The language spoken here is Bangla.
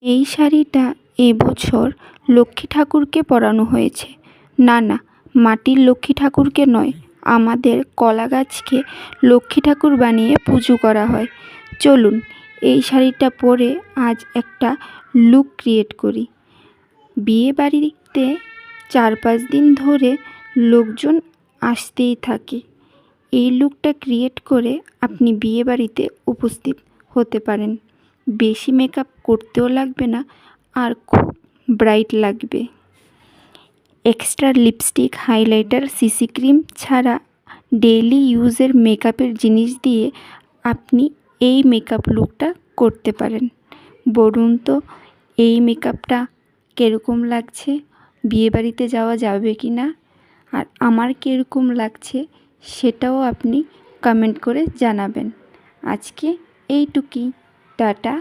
এই শাড়িটা এবছর লক্ষ্মী ঠাকুরকে পরানো হয়েছে। না না, মাটির লক্ষ্মী ঠাকুরকে নয়, আমাদের কলা গাছকে লক্ষ্মী ঠাকুর বানিয়ে পুজো করা হয়। চলুন এই শাড়িটা পরে আজ একটা লুক ক্রিয়েট করি। বিয়ে বাড়িতে 4-5 দিন ধরে লোকজন আসতেই থাকে। এই লুকটা ক্রিয়েট করে আপনি বিয়ে বাড়িতে উপস্থিত হতে পারেন। বেশি মেকআপ করতেও লাগবে না, আর খুব ব্রাইট লাগবে। Extra lipstick, highlighter, CC cream ছাড়া ডেইলি ইউজের মেকআপের জিনিস দিয়ে আপনি এই মেকআপ লুকটা করতে পারেন। বলুন তো এই মেকআপটা কীরকম লাগছে? বিয়েবাড়িতে যাওয়া যাবে কি না? আর আমার কীরকম লাগছে সেটাও আপনি কমেন্ট করে জানাবেন। আজকে এইটুকুই। টাটা।